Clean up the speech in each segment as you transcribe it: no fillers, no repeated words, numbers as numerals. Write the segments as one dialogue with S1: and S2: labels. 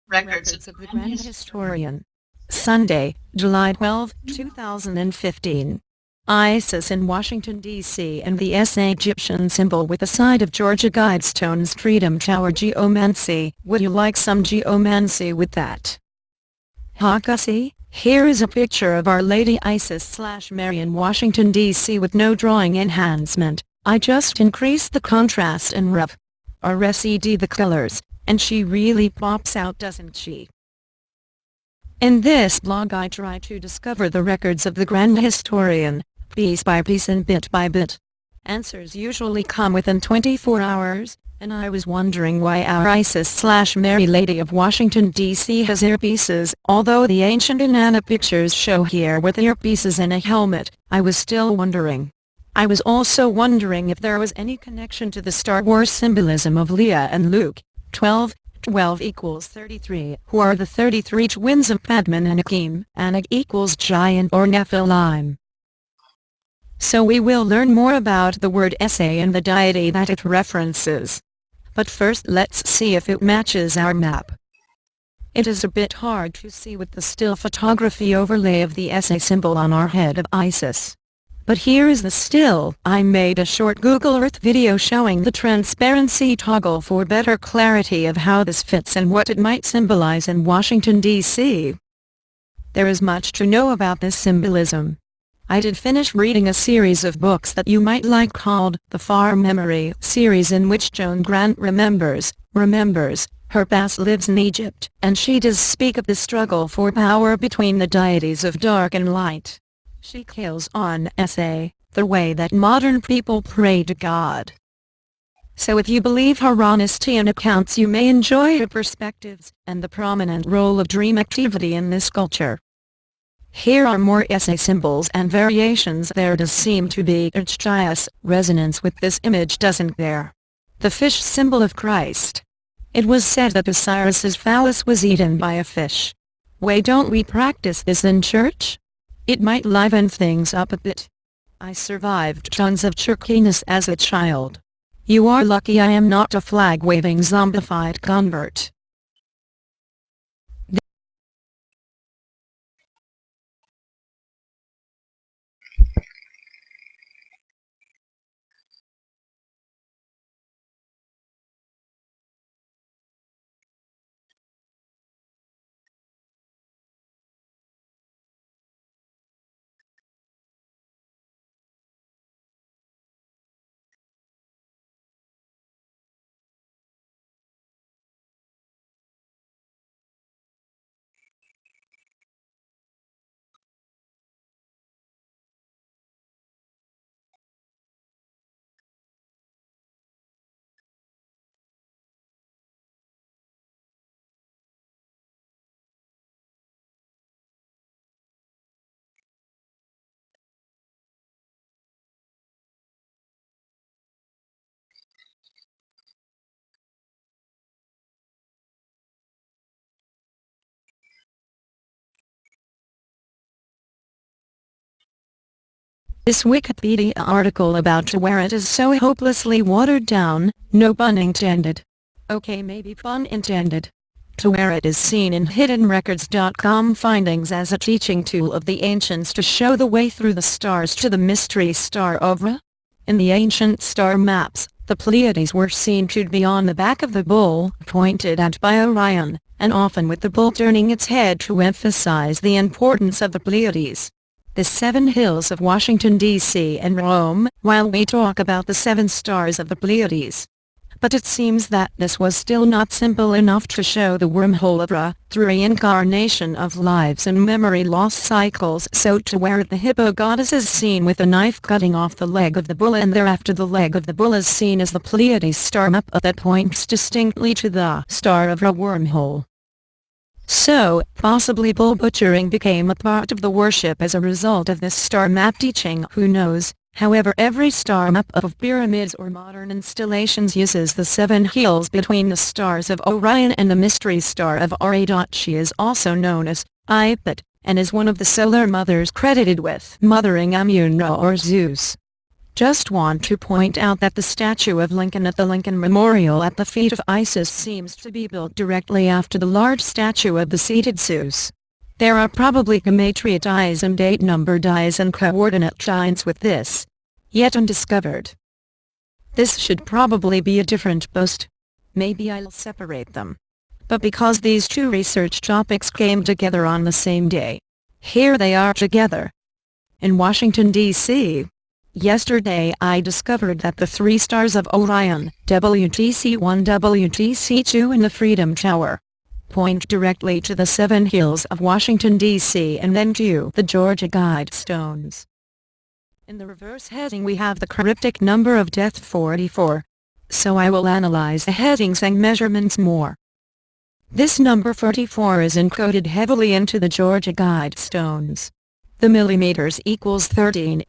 S1: Records of the Grand Historian. Sunday, July 12, 2015. Isis in Washington, D.C. and the SA Egyptian symbol with the side of Georgia Guidestones Freedom Tower geomancy. Would you like some geomancy with that? Gussie, here is a picture of Our Lady Isis/Mary in Washington, D.C. with no drawing enhancement. I just increased the contrast and recd the colors, and she really pops out, doesn't she? In this blog I try to discover the records of the Grand Historian, piece by piece and bit by bit. Answers usually come within 24 hours, and I was wondering why our Isis/Mary Lady of Washington, D.C. has earpieces. Although the ancient Inanna pictures show her with earpieces and a helmet, I was still wondering. I was also wondering if there was any connection to the Star Wars symbolism of Leah and Luke. 12 equals 33, who are the 33 twins of Padme and Anakim. Anak equals giant or Nephilim. So we will learn more about the word SA and the deity that it references. But first let's see if it matches our map. It is a bit hard to see with the still photography overlay of the SA symbol on our head of Isis. But here is the still. I made a short Google Earth video showing the transparency toggle for better clarity of how this fits and what it might symbolize in Washington, D.C. There is much to know about this symbolism. I did finish reading a series of books that you might like called the Far Memory series, in which Joan Grant remembers her past lives in Egypt, and she does speak of the struggle for power between the deities of dark and light. She kills on SA, the way that modern people pray to God. So if you believe her honesty and accounts, you may enjoy her perspectives and the prominent role of dream activity in this culture. Here are more SA symbols and variations. There does seem to be resonance with this image, doesn't there? The fish symbol of Christ. It was said that Osiris's phallus was eaten by a fish. Why don't we practice this in church? It might liven things up a bit. I survived tons of jerkiness as a child. You are lucky I am not a flag-waving zombified convert. This Wikipedia article about Taweret is so hopelessly watered down, no pun intended. Okay, maybe pun intended. Taweret is seen in hiddenrecords.com findings as a teaching tool of the ancients to show the way through the stars to the mystery star of Ra. In the ancient star maps, the Pleiades were seen to be on the back of the bull, pointed at by Orion, and often with the bull turning its head to emphasize the importance of the Pleiades. The 7 hills of Washington, D.C. and Rome, while we talk about the 7 stars of the Pleiades. But it seems that this was still not simple enough to show the wormhole of Ra, through reincarnation of lives and memory loss cycles. So Taweret, the hippo goddess, is seen with a knife cutting off the leg of the bull, and thereafter the leg of the bull is seen as the Pleiades star map that points distinctly to the star of Ra wormhole. So, possibly bull butchering became a part of the worship as a result of this star map teaching. Who knows? However, every star map of pyramids or modern installations uses the 7 hills between the stars of Orion and the mystery star of Ra. She is also known as Ipet, and is one of the solar mothers credited with mothering Amun-Ra or Zeus. Just want to point out that the statue of Lincoln at the Lincoln Memorial at the feet of Isis seems to be built directly after the large statue of the seated Zeus. There are probably gematria dies and date number dies and coordinate giants with this, yet undiscovered. This should probably be a different post. Maybe I'll separate them. But because these two research topics came together on the same day, here they are together. In Washington, D.C., yesterday I discovered that the 3 stars of Orion, WTC-1, WTC-2 and the Freedom Tower, point directly to the 7 hills of Washington, D.C. and then to the Georgia Guidestones. In the reverse heading we have the cryptic number of death 44, so I will analyze the headings and measurements more. This number 44 is encoded heavily into the Georgia Guidestones. The millimeters equals 13,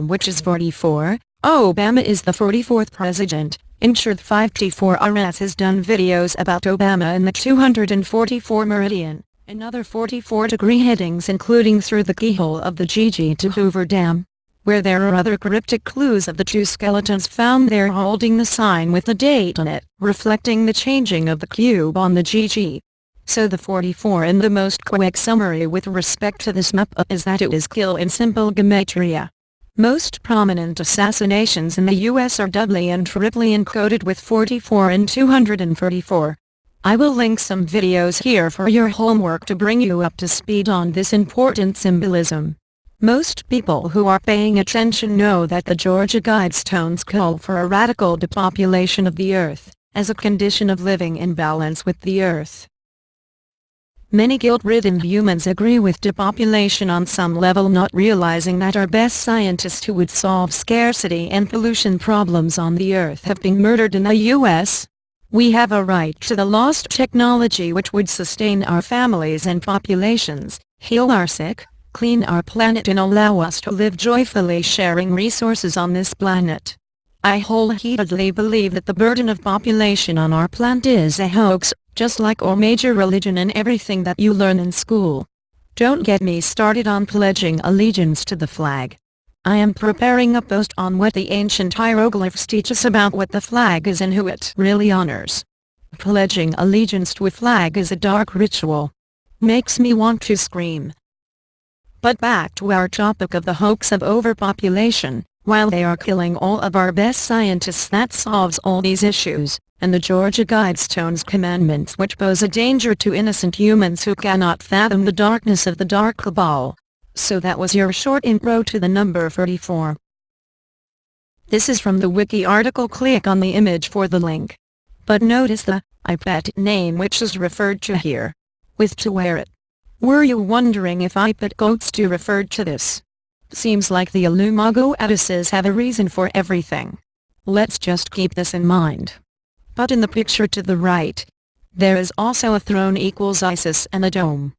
S1: which is 44. Obama is the 44th president. Insured 54 RS has done videos about Obama in the 244 meridian, another 44-degree headings including through the keyhole of the GG to Hoover Dam, where there are other cryptic clues of the 2 skeletons found there holding the sign with the date on it, reflecting the changing of the cube on the GG. So the 44 in the most quick summary with respect to this map is that it is kill in simple gematria. Most prominent assassinations in the US are doubly and triply encoded with 44 and 234. I will link some videos here for your homework to bring you up to speed on this important symbolism. Most people who are paying attention know that the Georgia Guidestones call for a radical depopulation of the Earth, as a condition of living in balance with the Earth. Many guilt-ridden humans agree with depopulation on some level, not realizing that our best scientists who would solve scarcity and pollution problems on the Earth have been murdered in the US. We have a right to the lost technology which would sustain our families and populations, heal our sick, clean our planet and allow us to live joyfully sharing resources on this planet. I wholeheartedly believe that the burden of population on our planet is a hoax, just like all major religion and everything that you learn in school. Don't get me started on pledging allegiance to the flag. I am preparing a post on what the ancient hieroglyphs teach us about what the flag is and who it really honors. Pledging allegiance to a flag is a dark ritual. Makes me want to scream. But back to our topic of the hoax of overpopulation. While they are killing all of our best scientists that solves all these issues, and the Georgia Guidestones commandments which pose a danger to innocent humans who cannot fathom the darkness of the dark cabal. So that was your short intro to the number 44. This is from the wiki article. Click on the image for the link. But notice the iPad name which is referred to here. With to wear it. Were you wondering if iPad goats do referred to this? Seems like the Illumago Edises have a reason for everything. Let's just keep this in mind. But in the picture to the right, there is also a throne equals Isis and a dome.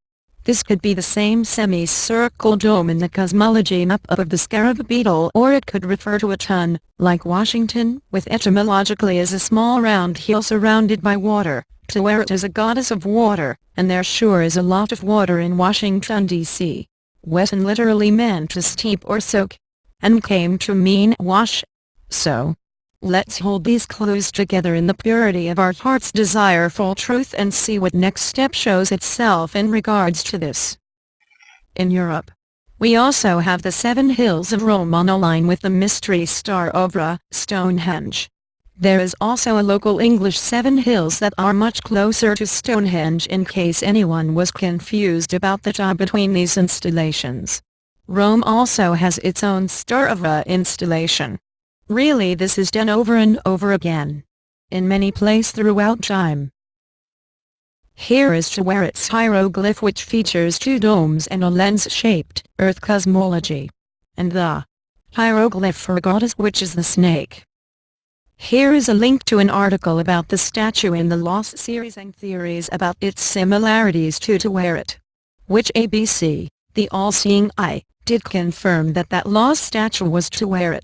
S1: This could be the same semicircle dome in the cosmology map of the scarab beetle, or it could refer to a ton, like Washington, with etymologically as a small round hill surrounded by water, to where it is a goddess of water, and there sure is a lot of water in Washington, D.C. Wetton literally meant to steep or soak, and came to mean wash. So, let's hold these clues together in the purity of our heart's desire for truth and see what next step shows itself in regards to this. In Europe, we also have the 7 hills of Rome on a line with the mystery star of Ra, Stonehenge. There is also a local English 7 hills that are much closer to Stonehenge in case anyone was confused about the tie between these installations. Rome also has its own Star of Ra installation. Really, this is done over and over again, in many places throughout time. Here is to where its hieroglyph which features 2 domes and a lens-shaped earth cosmology, and the hieroglyph for a goddess which is the snake. Here is a link to an article about the statue in the Lost series and theories about its similarities to Taweret, which ABC, the all-seeing eye, did confirm that lost statue was Taweret.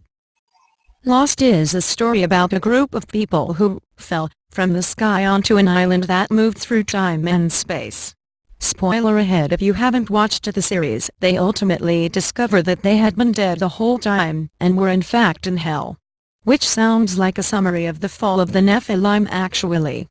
S1: Lost is a story about a group of people who fell from the sky onto an island that moved through time and space. Spoiler ahead if you haven't watched the series. They ultimately discover that they had been dead the whole time and were in fact in hell. Which sounds like a summary of the fall of the Nephilim actually.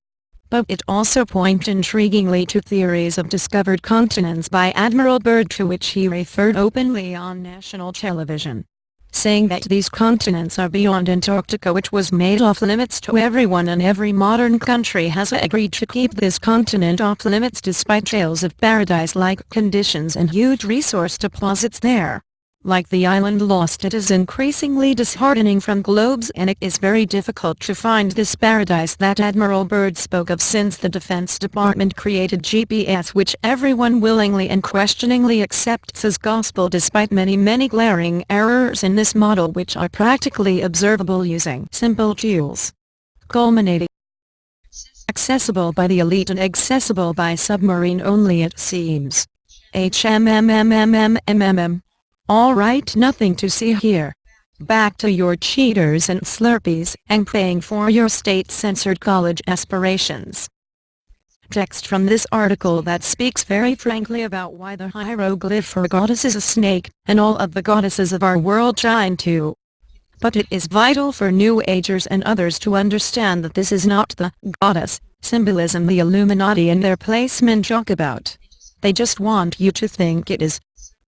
S1: But it also points intriguingly to theories of discovered continents by Admiral Byrd, to which he referred openly on national television, saying that these continents are beyond Antarctica, which was made off limits to everyone, and every modern country has agreed to keep this continent off limits despite tales of paradise-like conditions and huge resource deposits there. Like the island lost, it is increasingly disheartening from globes, and it is very difficult to find this paradise that Admiral Byrd spoke of, since the Defense Department created GPS, which everyone willingly and questioningly accepts as gospel, despite many glaring errors in this model which are practically observable using simple tools. Culminating accessible by the elite and accessible by submarine only, it seems. HMMMMMMMM. Alright, nothing to see here. Back to your cheaters and slurpees, and paying for your state-censored college aspirations. Text from this article that speaks very frankly about why the hieroglyph for goddess is a snake, and all of the goddesses of our world shine too. But it is vital for New Agers and others to understand that this is not the goddess symbolism the Illuminati and their placemen joke about. They just want you to think it is.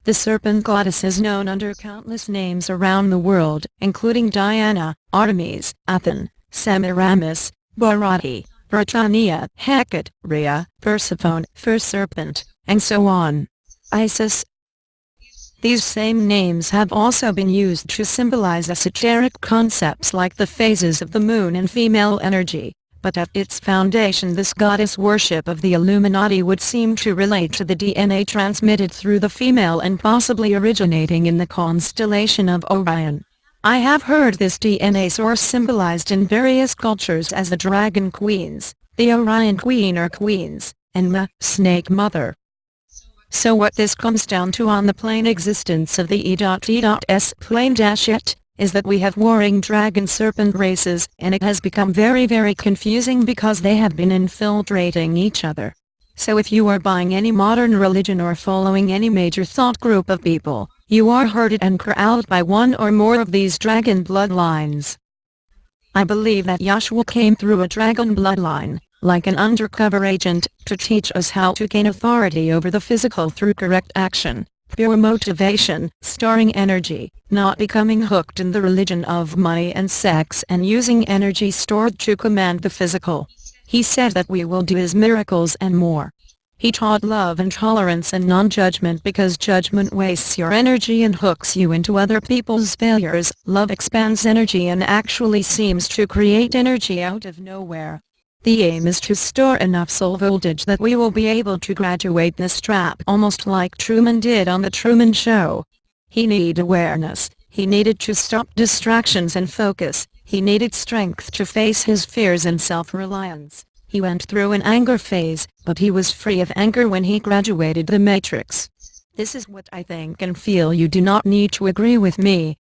S1: The serpent goddess is known under countless names around the world, including Diana, Artemis, Athene, Semiramis, Bharati, Britannia, Hecate, Rhea, Persephone, First Serpent, and so on. Isis. These same names have also been used to symbolize esoteric concepts like the phases of the moon and female energy. But at its foundation, this goddess worship of the Illuminati would seem to relate to the DNA transmitted through the female and possibly originating in the constellation of Orion. I have heard this DNA source symbolized in various cultures as the Dragon Queens, the Orion Queen or Queens, and the Snake Mother. So what this comes down to on the plain existence of the E.E.S. plane-it, is that we have warring dragon-serpent races, and it has become very confusing because they have been infiltrating each other. So if you are buying any modern religion or following any major thought group of people, you are herded and corralled by one or more of these dragon bloodlines. I believe that Yahshua came through a dragon bloodline, like an undercover agent, to teach us how to gain authority over the physical through correct action. Pure motivation, storing energy, not becoming hooked in the religion of money and sex and using energy stored to command the physical. He said that we will do his miracles and more. He taught love and tolerance and non-judgment because judgment wastes your energy and hooks you into other people's failures. Love expands energy and actually seems to create energy out of nowhere. The aim is to store enough soul voltage that we will be able to graduate this trap, almost like Truman did on The Truman Show. He needed awareness, he needed to stop distractions and focus, he needed strength to face his fears and self-reliance. He went through an anger phase, but he was free of anger when he graduated the Matrix. This is what I think and feel. You do not need to agree with me,